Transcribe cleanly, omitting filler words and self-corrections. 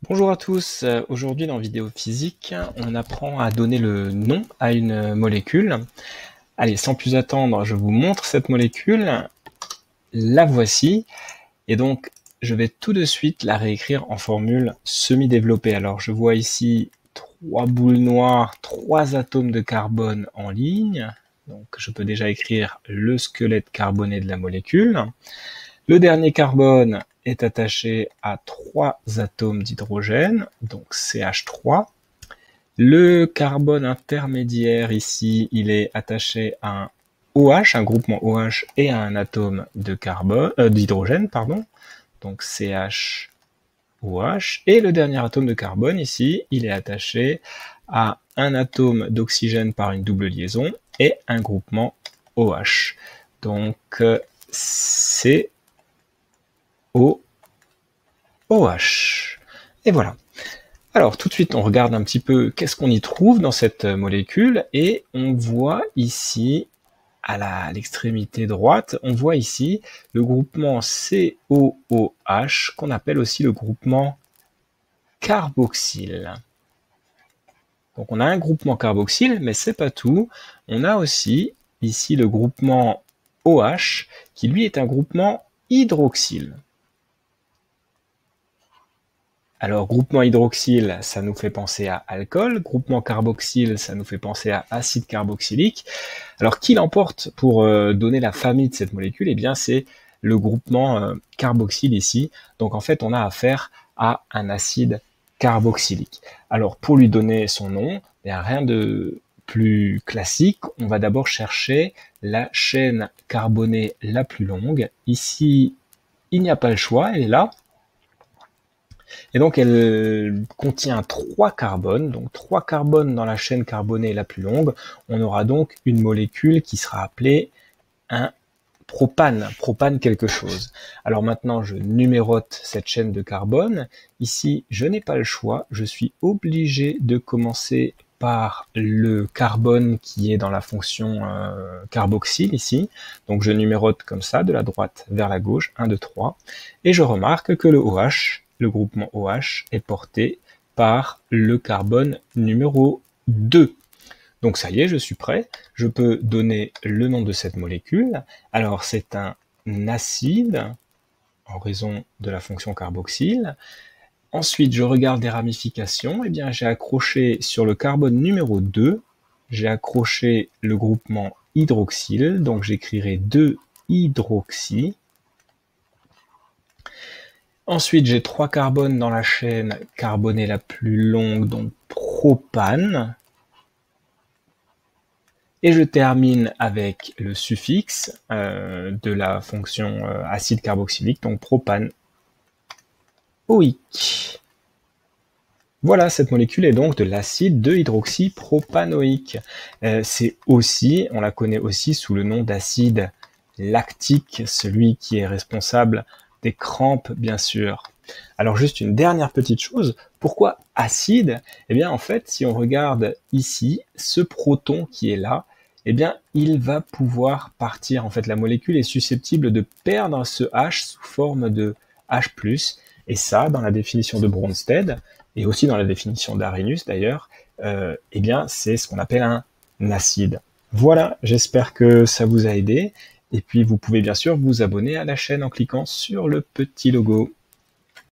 Bonjour à tous, aujourd'hui dans Vidéo Physique, on apprend à donner le nom à une molécule. Allez, sans plus attendre, je vous montre cette molécule. La voici, et donc je vais tout de suite la réécrire en formule semi-développée. Alors je vois ici 3 boules noires, 3 atomes de carbone en ligne. Donc je peux déjà écrire le squelette carboné de la molécule. Le dernier carbone est attaché à 3 atomes d'hydrogène, donc CH3. Le carbone intermédiaire ici, il est attaché à un OH, un groupement OH et à un atome de d'hydrogène, donc CHOH. Et le dernier atome de carbone ici, il est attaché à un atome d'oxygène par une double liaison et un groupement OH. Donc c'est OH. Et voilà. Alors tout de suite, on regarde un petit peu qu'est-ce qu'on y trouve dans cette molécule et on voit ici, à l'extrémité droite, on voit ici le groupement COOH qu'on appelle aussi le groupement carboxyle. Donc on a un groupement carboxyle, mais c'est pas tout. On a aussi ici le groupement OH qui lui est un groupement hydroxyle. Alors, groupement hydroxyle, ça nous fait penser à alcool. Groupement carboxyle, ça nous fait penser à acide carboxylique. Alors, qui l'emporte pour donner la famille de cette molécule? Eh bien, c'est le groupement carboxyle ici. Donc, en fait, on a affaire à un acide carboxylique. Alors, pour lui donner son nom, il n'y a rien de plus classique. On va d'abord chercher la chaîne carbonée la plus longue. Ici, il n'y a pas le choix, elle est là. Et donc elle contient 3 carbones, donc 3 carbones dans la chaîne carbonée la plus longue. On aura donc une molécule qui sera appelée un propane, propane quelque chose. Alors maintenant je numérote cette chaîne de carbone. Ici je n'ai pas le choix, je suis obligé de commencer par le carbone qui est dans la fonction carboxyle ici. Donc je numérote comme ça, de la droite vers la gauche, 1, 2, 3. Et je remarque que le OH, le groupement OH, est porté par le carbone numéro 2. Donc ça y est, je suis prêt. Je peux donner le nom de cette molécule. Alors c'est un acide, en raison de la fonction carboxyle. Ensuite, je regarde les ramifications. Eh bien, j'ai accroché sur le carbone numéro 2, j'ai accroché le groupement hydroxyle, donc j'écrirai 2-hydroxy. Ensuite, j'ai 3 carbones dans la chaîne carbonée la plus longue, donc propane. Et je termine avec le suffixe de la fonction acide carboxylique, donc propane OIC. Voilà, cette molécule est donc de l'acide 2-hydroxypropanoïque. C'est aussi, on la connaît aussi sous le nom d'acide lactique, celui qui est responsable des crampes, bien sûr. Alors juste une dernière petite chose, pourquoi acide? Eh bien en fait, si on regarde ici, ce proton qui est là, eh bien il va pouvoir partir. En fait, la molécule est susceptible de perdre ce H sous forme de H+, et ça, dans la définition de Bronsted, et aussi dans la définition d'Arrhenius d'ailleurs, eh bien c'est ce qu'on appelle un acide. Voilà, j'espère que ça vous a aidé, et puis vous pouvez bien sûr vous abonner à la chaîne en cliquant sur le petit logo.